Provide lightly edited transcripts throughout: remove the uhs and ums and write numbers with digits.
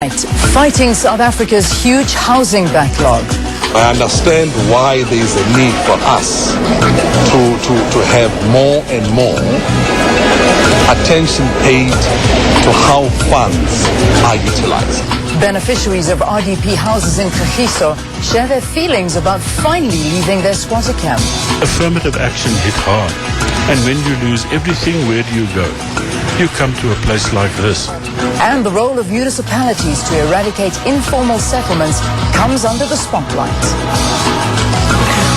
Fighting South Africa's huge housing backlog. I understand why there is a need for us to have more and more attention paid to how funds are utilized. Beneficiaries of RDP houses in Kagiso share their feelings about finally leaving their squatter camp. Affirmative action hit hard, and when you lose everything, where do you go? You come to a place like this. And the role of municipalities to eradicate informal settlements comes under the spotlight.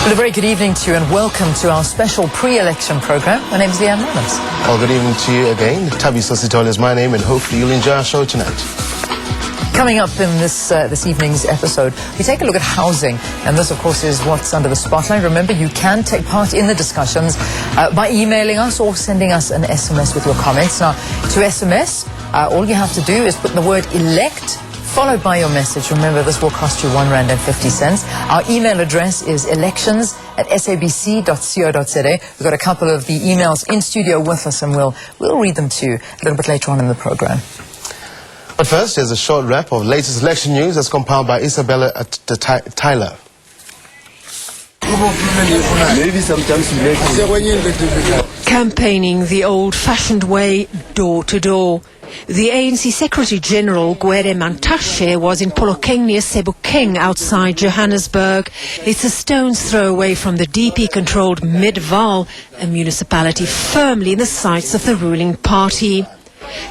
Well, a very good evening to you and welcome to our special pre-election program. My name is Leanne Rollins. Well, good evening to you again. Tabi Sositole is my name, and hopefully you'll enjoy our show tonight. Coming up in this evening's episode, we take a look at housing, and this, of course, is what's under the spotlight. Remember, you can take part in the discussions by emailing us or sending us an SMS with your comments. Now, to SMS, all you have to do is put the word elect followed by your message. Remember, this will cost you R1.50. Our email address is elections@sabc.co.za. We've got a couple of the emails in studio with us, and we'll read them to you a little bit later on in the program. But first, here's a short wrap of latest election news as compiled by Isabella Tyler. Campaigning the old-fashioned way, door-to-door. The ANC Secretary-General, Gwede Mantashe, was in Polokeng near Sebokeng outside Johannesburg. It's a stone's throw away from the DP-controlled Midvaal, a municipality firmly in the sights of the ruling party.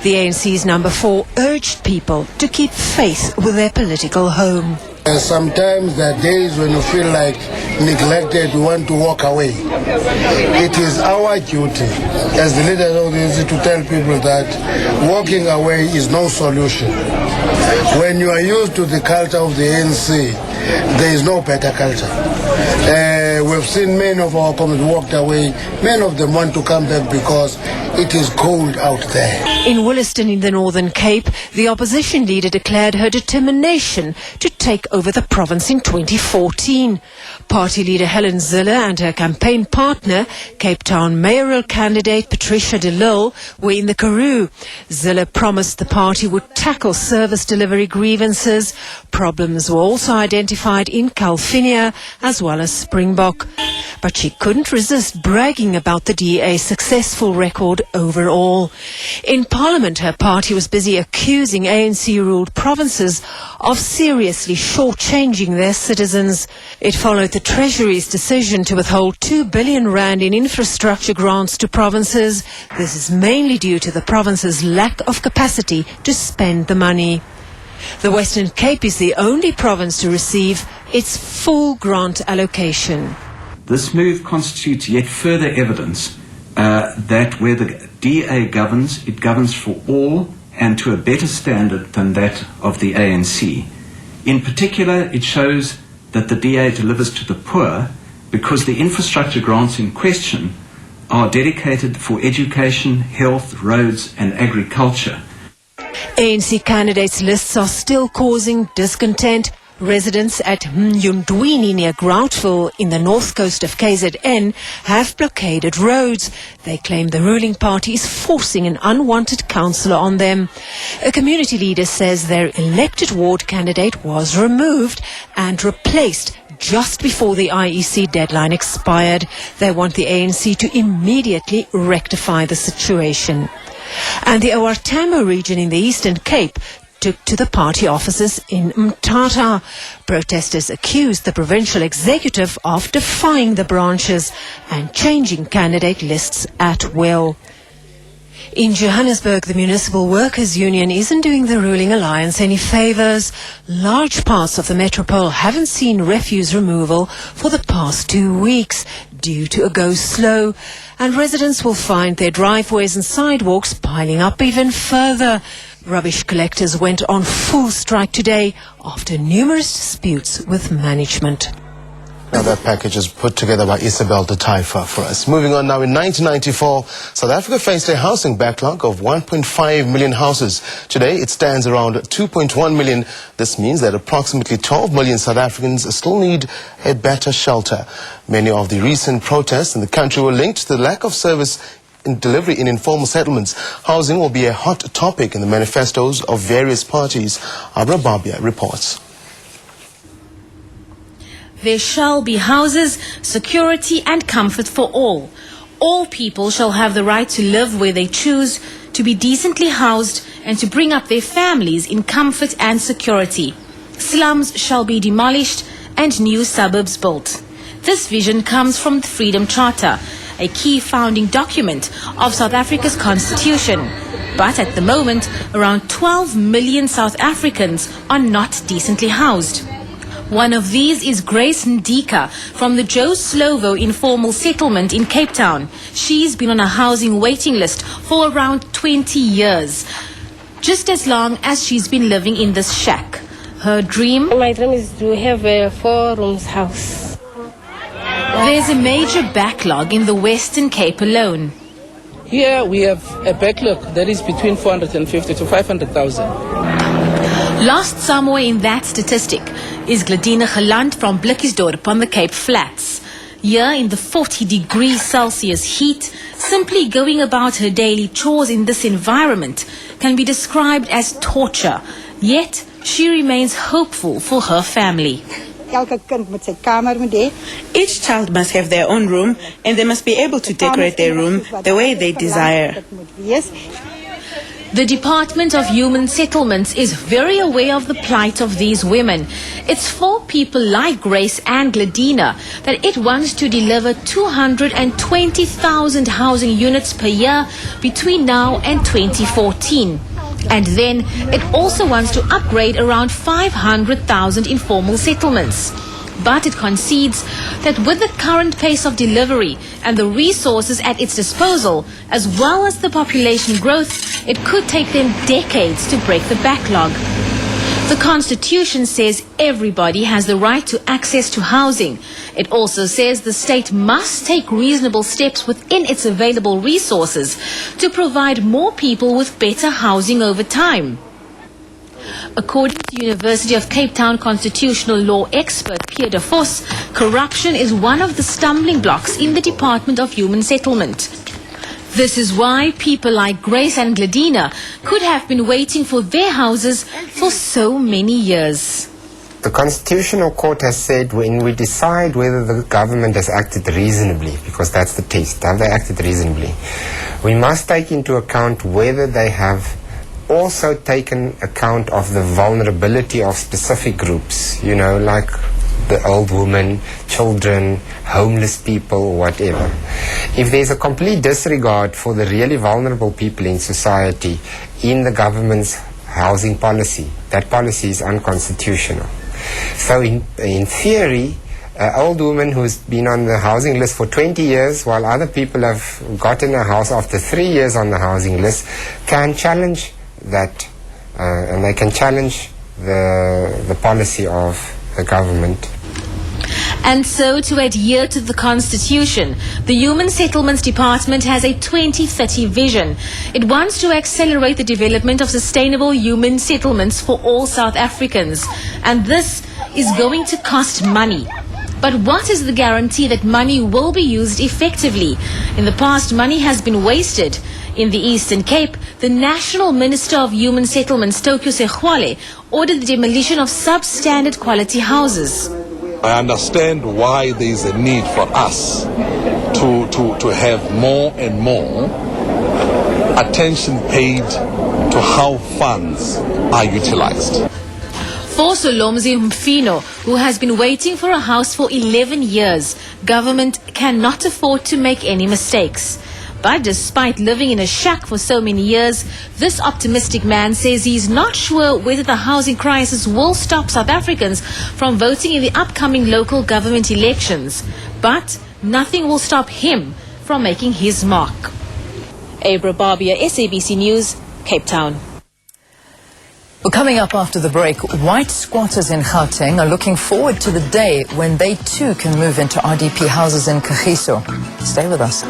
The ANC's number 4 urged people to keep faith with their political home. Sometimes there are days when you feel like neglected, you want to walk away. It is our duty as the leaders of the ANC to tell people that walking away is no solution. When you are used to the culture of the ANC, there is no better culture. We've seen many of our comrades walked away. Many of them want to come back because it is cold out there. In Williston in the Northern Cape, the opposition leader declared her determination to take over the province in 2014. Party leader Helen Zille and her campaign partner, Cape Town mayoral candidate Patricia de Lille, were in the Karoo. Zille promised the party would tackle service delivery grievances. Problems were also identified in Calvinia as well as Springbok. But she couldn't resist bragging about the DA's successful record overall. In Parliament, her party was busy accusing ANC-ruled provinces of seriously shortchanging their citizens. It followed the Treasury's decision to withhold R2 billion in infrastructure grants to provinces. This is mainly due to the province's lack of capacity to spend the money. The Western Cape is the only province to receive its full grant allocation. This move constitutes yet further evidence that where the DA governs, it governs for all and to a better standard than that of the ANC. In particular, it shows that the DA delivers to the poor because the infrastructure grants in question are dedicated for education, health, roads and agriculture. ANC candidates' lists are still causing discontent. Residents at Mnyundwini near Groutville in the north coast of KZN have blockaded roads. They claim the ruling party is forcing an unwanted councillor on them. A community leader says their elected ward candidate was removed and replaced just before the IEC deadline expired. They want the ANC to immediately rectify the situation. And the OR Tambo region in the Eastern Cape took to the party offices in Mthatha. Protesters accused the provincial executive of defying the branches and changing candidate lists at will. In Johannesburg, the Municipal Workers' Union isn't doing the ruling alliance any favours. Large parts of the metropole haven't seen refuse removal for the past 2 weeks due to a go slow, and residents will find their driveways and sidewalks piling up even further. Rubbish collectors went on full strike today after numerous disputes with management. Now that package is put together by Isabel de Taifa for us. Moving on now, in 1994, South Africa faced a housing backlog of 1.5 million houses. Today, it stands around 2.1 million. This means that approximately 12 million South Africans still need a better shelter. Many of the recent protests in the country were linked to the lack of service delivery in informal settlements. Housing will be a hot topic in the manifestos of various parties. Abra Babia reports. There shall be houses, security and comfort for all. All people shall have the right to live where they choose, to be decently housed and to bring up their families in comfort and security. Slums shall be demolished and new suburbs built. This vision comes from the Freedom Charter, a key founding document of South Africa's constitution. But at the moment, around 12 million South Africans are not decently housed. One of these is Grace Ndika from the Joe Slovo informal settlement in Cape Town. She's been on a housing waiting list for around 20 years, just as long as she's been living in this shack. Her dream? My dream is to have a 4-room house. There's a major backlog in the Western Cape alone. Here we have a backlog that is between 450 to 500,000. Lost somewhere in that statistic is Gladina Geland from Blikkiesdorp on the Cape Flats. Here in the 40°C heat, simply going about her daily chores in this environment can be described as torture. Yet, she remains hopeful for her family. Each child must have their own room and they must be able to decorate their room the way they desire. The Department of Human Settlements is very aware of the plight of these women. It's for people like Grace and Gladina that it wants to deliver 220,000 housing units per year between now and 2014. And then it also wants to upgrade around 500,000 informal settlements. But it concedes that with the current pace of delivery and the resources at its disposal, as well as the population growth, it could take them decades to break the backlog. The Constitution says everybody has the right to access to housing. It also says the state must take reasonable steps within its available resources to provide more people with better housing over time. According to University of Cape Town constitutional law expert Pierre de Vos, corruption is one of the stumbling blocks in the Department of Human Settlement. This is why people like Grace and Gladina could have been waiting for their houses for so many years. The Constitutional Court has said when we decide whether the government has acted reasonably, because that's the test, have they acted reasonably, we must take into account whether they have also taken account of the vulnerability of specific groups, you know, like the old women, children, homeless people, whatever. If there's a complete disregard for the really vulnerable people in society in the government's housing policy, that policy is unconstitutional. So in theory, an old woman who's been on the housing list for 20 years while other people have gotten a house after 3 years on the housing list can challenge that, and they can challenge the policy of the government. And so, to adhere to the Constitution, the Human Settlements Department has a 2030 vision. It wants to accelerate the development of sustainable human settlements for all South Africans. And this is going to cost money. But what is the guarantee that money will be used effectively? In the past, money has been wasted. In the Eastern Cape, the National Minister of Human Settlements, Tokyo Segwale, ordered the demolition of substandard quality houses. I understand why there is a need for us to have more and more attention paid to how funds are utilized. For Solomzi Mfino, who has been waiting for a house for 11 years, government cannot afford to make any mistakes. But despite living in a shack for so many years, this optimistic man says he's not sure whether the housing crisis will stop South Africans from voting in the upcoming local government elections. But nothing will stop him from making his mark. Abra Babia, SABC News, Cape Town. Well, coming up after the break, white squatters in Gauteng are looking forward to the day when they too can move into RDP houses in Kagiso. Stay with us.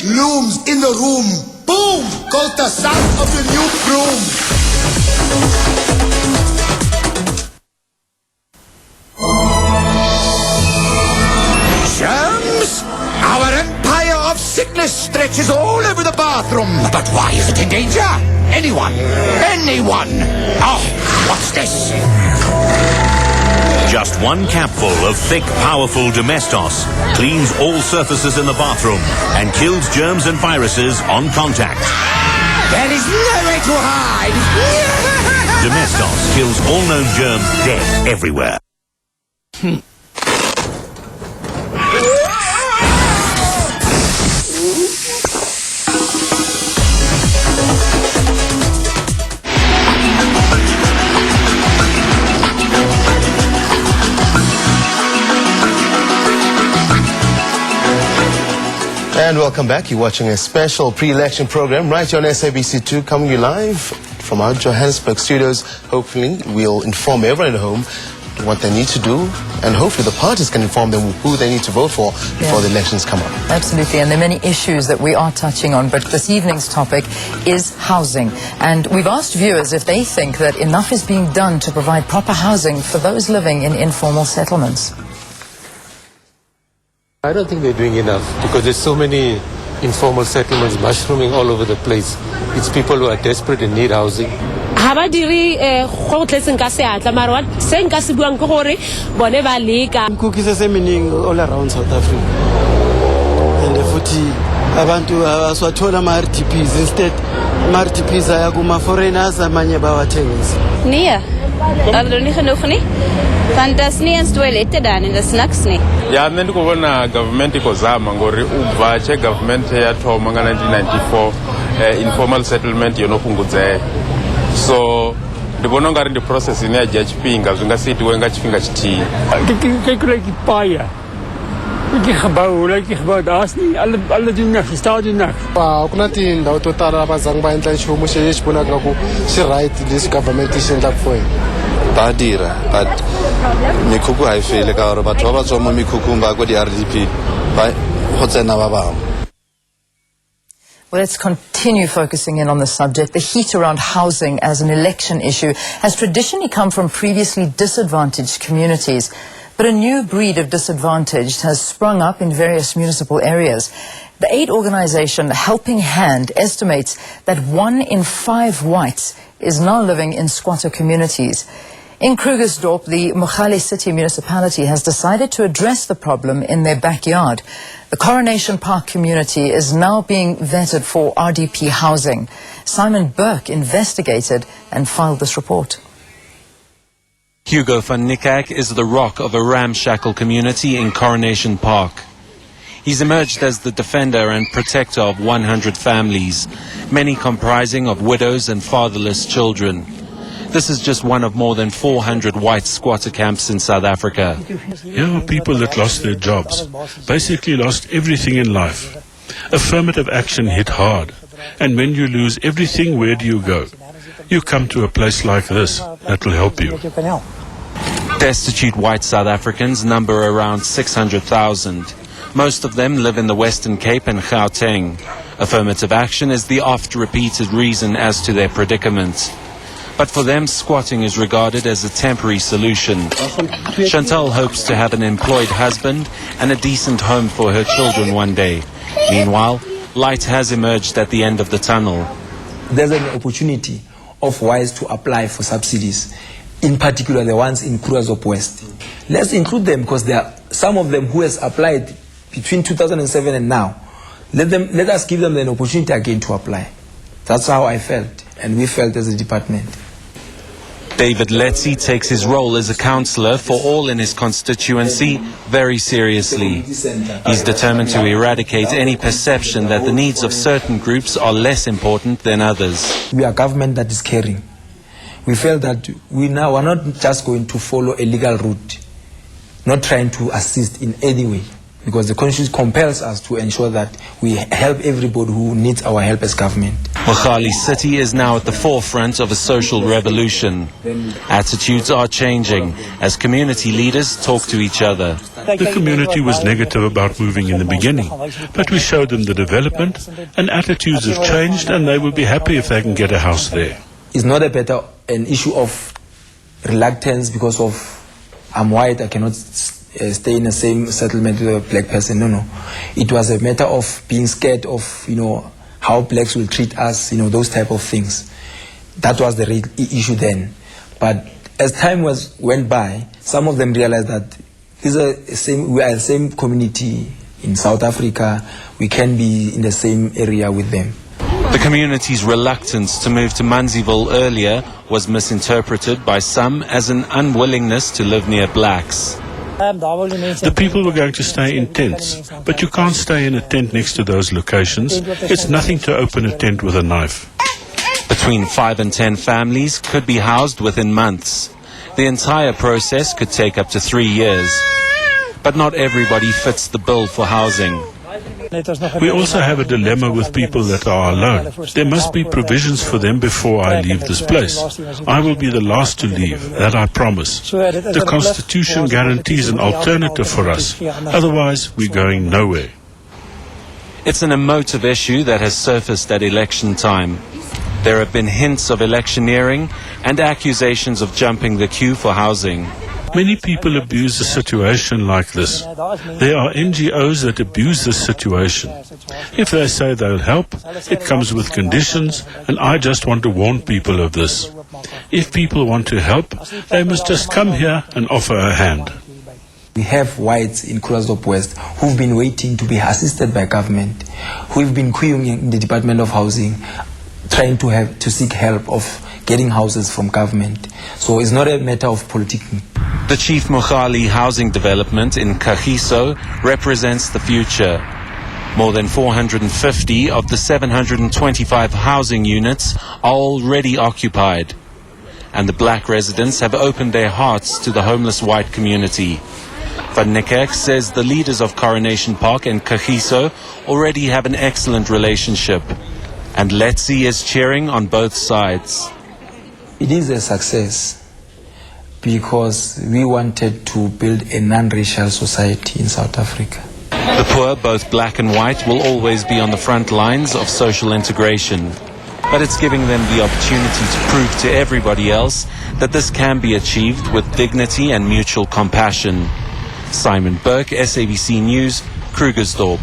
looms in the room. Boom goes the sound of the new broom. Germs? Our empire of sickness stretches all over the bathroom. But why is it in danger? Anyone? Anyone? Oh, what's this? Just one capful of thick, powerful Domestos cleans all surfaces in the bathroom and kills germs and viruses on contact. There is nowhere to hide. Domestos kills all known germs dead everywhere. And welcome back. You're watching a special pre-election program right here on SABC2, coming to you live from our Johannesburg studios. Hopefully, we'll inform everyone at home what they need to do, and hopefully the parties can inform them who they need to vote for before the elections come up. Absolutely, and there are many issues that we are touching on, but this evening's topic is housing. And we've asked viewers if they think that enough is being done to provide proper housing for those living in informal settlements. I don't think they're doing enough because there's so many informal settlements mushrooming all over the place. It's people who are desperate and need housing. Cookies are meaning all around South Africa. And the footy abantu aswathola ama RTPs instead ama RTPs ayakuma foreigners amanye bawathengisa. Nee. Aldo nie genoeg nie. Want dat is nie eens toilette dan en dat is niks nie. Ja, nne ndiko vhona government ikozama ngori ubva che government yathoma nga 1994 informal settlement yonofhungudzea. So ndivona ungari ndi process ine ya dzhia tshifhinga zwi nga si itiwe nga tshifhinga tshithihi. Kijk paaie. Ik gebouw daar is niet alle doen niks, staat doen niks. Ku na tindhawu to tala va zangi va endla nchumu xi vonaka ku xi right lexi government xi endlaka for hina. Ba dira but mikhukhu ha e fele ka gore batho ba ba tswa mo mikhukhung ba kwa di-RDP ba go tsena ba bangwe. Well, let's continue focusing in on the subject. The heat around housing as an election issue has traditionally come from previously disadvantaged communities. But a new breed of disadvantaged has sprung up in various municipal areas. The aid organization Helping Hand estimates that 1 in 5 whites is now living in squatter communities. In Krugersdorp, the Mogale City municipality has decided to address the problem in their backyard. The Coronation Park community is now being vetted for RDP housing. Simon Burke investigated and filed this report. Hugo van Niekerk is the rock of a ramshackle community in Coronation Park. He's emerged as the defender and protector of 100 families, many comprising of widows and fatherless children. This is just one of more than 400 white squatter camps in South Africa. Here are people that lost their jobs, basically lost everything in life. Affirmative action hit hard, and when you lose everything, where do you go? You come to a place like this that will help you. Destitute white South Africans number around 600,000. Most of them live in the Western Cape and Gauteng. Affirmative action is the oft-repeated reason as to their predicament. But for them, squatting is regarded as a temporary solution. Chantal hopes to have an employed husband and a decent home for her children one day. Meanwhile, light has emerged at the end of the tunnel. There's an opportunity of whites to apply for subsidies, in particular the ones in Krugersdorp West. Let's include them because there are some of them who has applied between 2007 and now. Let us give them an opportunity again to apply. That's how I felt, and we felt as a department. David Letzi takes his role as a councillor for all in his constituency very seriously. He's determined to eradicate any perception that the needs of certain groups are less important than others. We are a government that is caring. We felt that we now are not just going to follow a legal route, not trying to assist in any way, because the constitution compels us to ensure that we help everybody who needs our help as government. Mogale City is now at the forefront of a social revolution. Attitudes are changing as community leaders talk to each other. The community was negative about moving in the beginning, but we showed them the development, and attitudes have changed, and they will be happy if they can get a house there. It's not an issue of reluctance because of I'm white, I cannot stay in the same settlement with a black person. No. It was a matter of being scared of, how blacks will treat us, those type of things. That was the real issue then. But as time went by, some of them realized that we are the same community in South Africa. We can be in the same area with them. The community's reluctance to move to Manziville earlier was misinterpreted by some as an unwillingness to live near blacks. The people were going to stay in tents, but you can't stay in a tent next to those locations. It's nothing to open a tent with a knife. Between 5 and 10 families could be housed within months. The entire process could take up to 3 years. But not everybody fits the bill for housing. We also have a dilemma with people that are alone. There must be provisions for them before I leave this place. I will be the last to leave, that I promise. The Constitution guarantees an alternative for us. Otherwise, we're going nowhere. It's an emotive issue that has surfaced at election time. There have been hints of electioneering and accusations of jumping the queue for housing. Many people abuse the situation like this. There are NGOs that abuse this situation. If they say they'll help, it comes with conditions, and I just want to warn people of this. If people want to help, they must just come here and offer a hand. We have whites in Krugersdorp West who've been waiting to be assisted by government, who've been queuing in the Department of Housing, trying to seek help of getting houses from government. So it's not a matter of politicking. The Chief Mogale housing development in Kagiso represents the future. More than 450 of the 725 housing units are already occupied. And the black residents have opened their hearts to the homeless white community. Van Niekerk says the leaders of Coronation Park and Kagiso already have an excellent relationship. And Letzi is cheering on both sides. It is a success because we wanted to build a non-racial society in South Africa. The poor, both black and white, will always be on the front lines of social integration. But it's giving them the opportunity to prove to everybody else that this can be achieved with dignity and mutual compassion. Simon Burke, SABC News, Krugersdorp.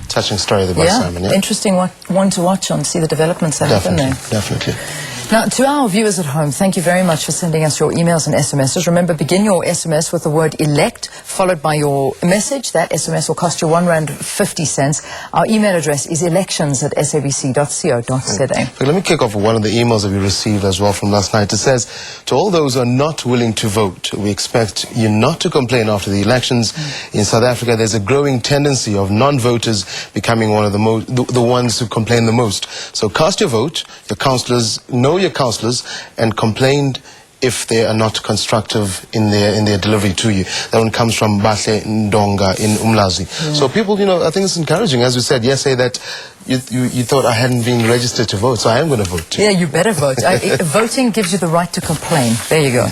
Touching story there by Simon, yeah? Interesting one to watch on, see the developments that happen there. Definitely. Now, to our viewers at home, thank you very much for sending us your emails and SMSs. Remember, begin your SMS with the word elect, followed by your message. That SMS will cost you R1.50. Our email address is elections@sabc.co.za. Let me kick off with one of the emails that we received as well from last night. It says, to all those who are not willing to vote, we expect you not to complain after the elections. In South Africa, there's a growing tendency of non-voters becoming one of the ones who complain the most. So cast your vote. Your councillors know your councillors and complained if they are not constructive in their delivery to you. That one comes from Bahle Ndonga in Umlazi. So people, I think it's encouraging. As we said yesterday, that you thought I hadn't been registered to vote, so I am going to vote too. Yeah, you better vote. Voting gives you the right to complain. There you go.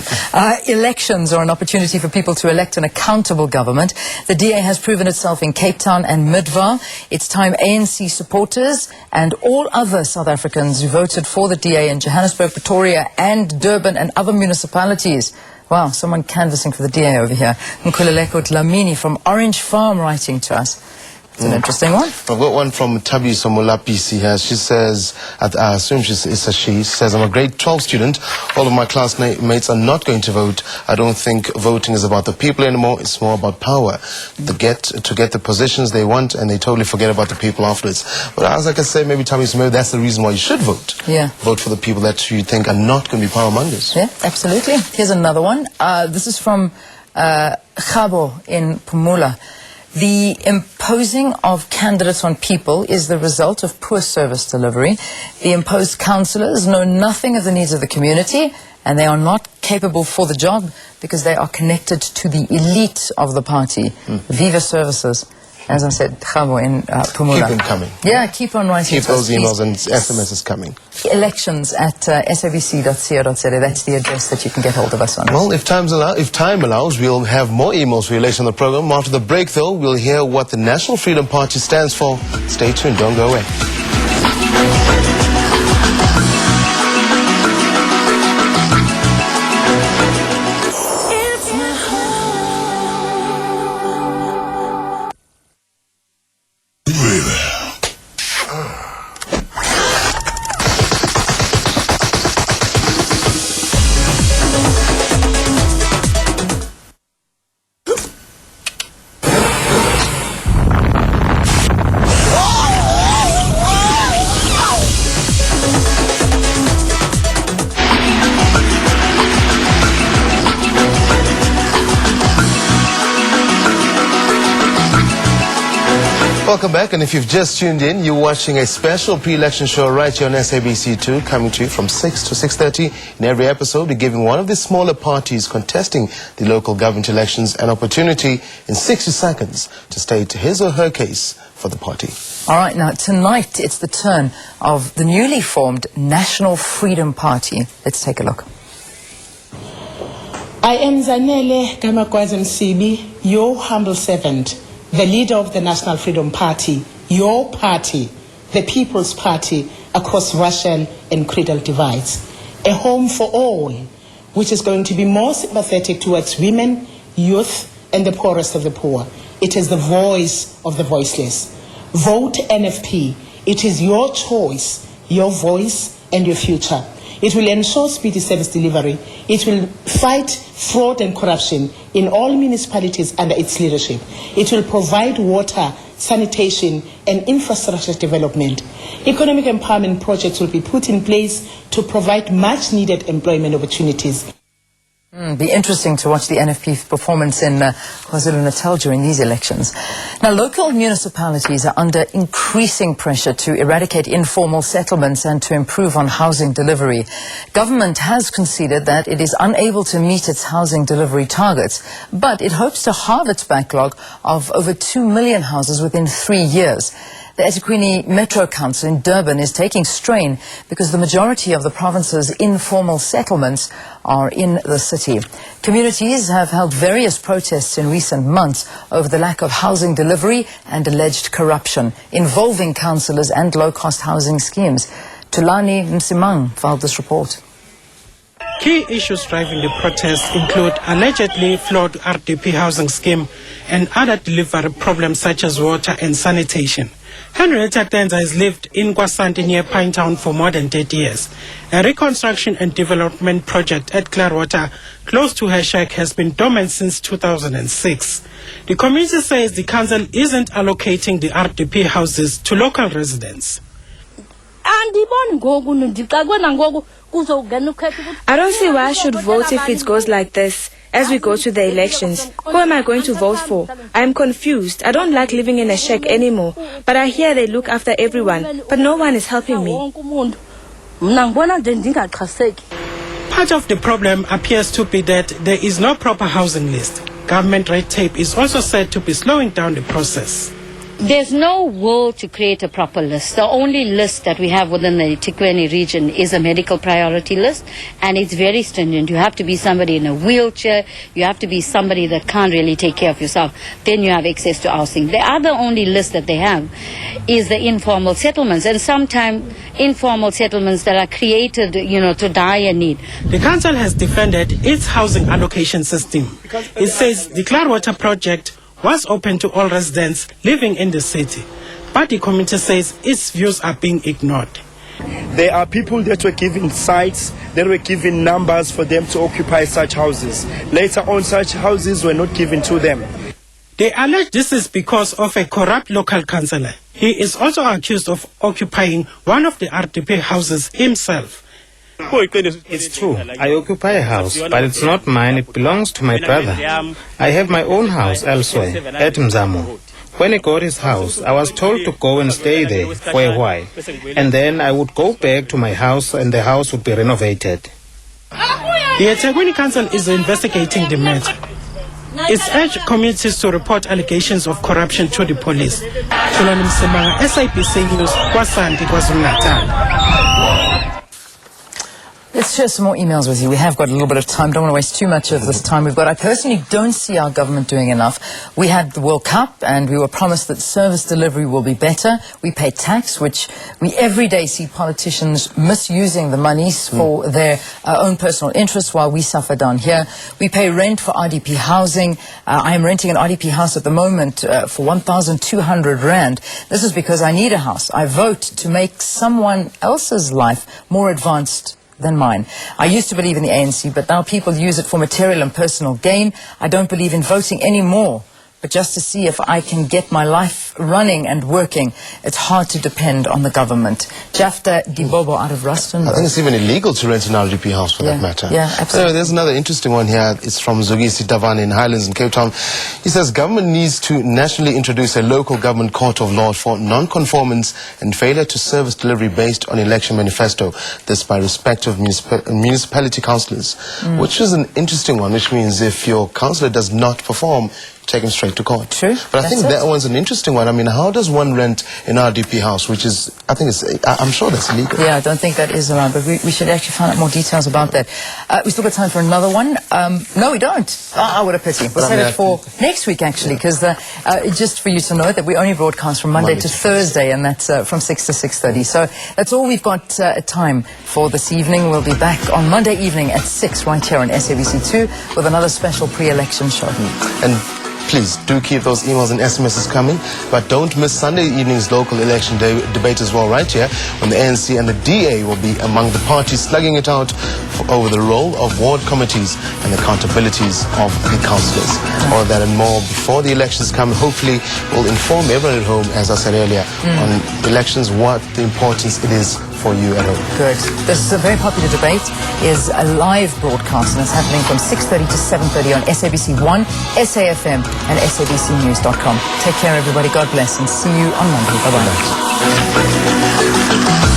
Elections are an opportunity for people to elect an accountable government. The DA has proven itself in Cape Town and Midvar. It's time ANC supporters and all other South Africans who voted for the DA in Johannesburg, Pretoria and Durban and other municipalities. Wow, someone canvassing for the DA over here. Nkululeko Dlamini from Orange Farm writing to us. It's an interesting one. I've got one from Tabi Somolapisi here. She says, I assume it's a she says, I'm a grade 12 student. All of my classmates are not going to vote. I don't think voting is about the people anymore. It's more about power. To get the positions they want, and they totally forget about the people afterwards. But as I say, maybe Tabi, maybe that's the reason why you should vote. Yeah. Vote for the people that you think are not going to be power mongers. Yeah, absolutely. Here's another one. This is from Khabo in Pumula. The imposing of candidates on people is the result of poor service delivery. The imposed councillors know nothing of the needs of the community, and they are not capable for the job because they are connected to the elite of the party. Viva Services. As I said, Khabo in Pumula. Keep them coming. Yeah, keep on writing. Keep those emails and SMSs coming. Elections at sabc.co.za. That's the address that you can get hold of us on. Well, if time allows, we'll have more emails for you later on the program. After the break, though, we'll hear what the National Freedom Party stands for. Stay tuned. Don't go away. Welcome back, and if you've just tuned in, you're watching a special pre-election show right here on SABC2, coming to you from 6 to 6:30. In every episode, we're giving one of the smaller parties contesting the local government elections an opportunity in 60 seconds to state his or her case for the party. All right, now tonight it's the turn of the newly formed National Freedom Party. Let's take a look. I am Zanele Gamakwazi Msibi, your humble servant, the leader of the National Freedom Party, your party, the People's Party across racial and creedal divides. A home for all, which is going to be more sympathetic towards women, youth, and the poorest of the poor. It is the voice of the voiceless. Vote NFP. It is your choice, your voice, and your future. It will ensure speedy service delivery. It will fight fraud and corruption in all municipalities under its leadership. It will provide water, sanitation, and infrastructure development. Economic empowerment projects will be put in place to provide much-needed employment opportunities. Be interesting to watch the NFP performance in KwaZulu-Natal during these elections. Now, local municipalities are under increasing pressure to eradicate informal settlements and to improve on housing delivery. Government has conceded that it is unable to meet its housing delivery targets, but it hopes to halve its backlog of over 2 million houses within 3 years. The eThekwini Metro Council in Durban is taking strain because the majority of the province's informal settlements are in the city. Communities have held various protests in recent months over the lack of housing delivery and alleged corruption involving councillors and low-cost housing schemes. Tulani Msimang filed this report. Key issues driving the protests include allegedly flawed RDP housing scheme and other delivery problems such as water and sanitation. Henrietta Tenza has lived in Kwasanti near Pinetown for more than 30 years. A reconstruction and development project at Clearwater, close to her shack, has been dormant since 2006. The community says the council isn't allocating the RDP houses to local residents. I don't see why I should vote if it goes like this. As we go to the elections, who am I going to vote for? I am confused. I don't like living in a shack anymore. But I hear they look after everyone, but no one is helping me. Part of the problem appears to be that there is no proper housing list. Government red tape is also said to be slowing down the process. There's no will to create a proper list. The only list that we have within the eThekwini region is a medical priority list, and it's very stringent. You have to be somebody in a wheelchair. You have to be somebody that can't really take care of yourself. Then you have access to housing. The other only list that they have is the informal settlements, and sometimes informal settlements that are created, to dire need. The council has defended its housing allocation system. It says the Clearwater project was open to all residents living in the city, but the community says its views are being ignored. There are people that were given sites, that were given numbers for them to occupy such houses. Later on, such houses were not given to them. They allege this is because of a corrupt local councillor. He is also accused of occupying one of the RDP houses himself. It's true. I occupy a house, but it's not mine. It belongs to my brother. I have my own house elsewhere, at Mzamo. When he got his house, I was told to go and stay there for a while. And then I would go back to my house and the house would be renovated. The eThekwini Council is investigating the matter. It's urged communities to report allegations of corruption to the police. Tulani Msimanga, SABC News, Kwasandi, KwaZulu-Natal. Let's share some more emails with you. We have got a little bit of time. Don't want to waste too much of this time we've got. I personally don't see our government doing enough. We had the World Cup and we were promised that service delivery will be better. We pay tax, which we every day see politicians misusing the monies for their own personal interests while we suffer down here. We pay rent for RDP housing. I am renting an RDP house at the moment for 1,200 Rand. This is because I need a house. I vote to make someone else's life more advanced than mine. I used to believe in the ANC, but now people use it for material and personal gain. I don't believe in voting anymore, but just to see if I can get my life running and working. It's hard to depend on the government. Jafta Dibobo out of Ruston. I think it's even illegal to rent an RDP house for that matter. Yeah, absolutely. So there's another interesting one here. It's from Zugisi Davane in Highlands in Cape Town. He says government needs to nationally introduce a local government court of law for non-conformance and failure to service delivery based on election manifesto. This by respective municipality councillors, which is an interesting one, which means if your councillor does not perform, take him straight to court. True. But I think that one's an interesting one. I mean, how does one rent an RDP house, which is, I'm sure that's illegal. Yeah, I don't think that is allowed, but we should actually find out more details about that. We still got time for another one. No, we don't. What a pity. We'll save it for next week, actually, because just for you to know that we only broadcast from Monday to Thursday, and that's from 6 to 6:30. So that's all we've got time for this evening. We'll be back on Monday evening at 6 right here on SABC2 with another special pre-election show. And please do keep those emails and SMSs coming, but don't miss Sunday evening's local election debate as well right here, when the ANC and the DA will be among the parties slugging it out over the role of ward committees and the accountabilities of the councillors. All of that and more before the elections come. Hopefully we'll inform everyone at home, as I said earlier, on elections, what the importance it is for you at home. Good. This is a very popular debate, is a live broadcast, and it's happening from 6:30 to 7:30 on SABC1, SAFM, and SABCnews.com. Take care, everybody. God bless, and see you on Monday. Bye-bye.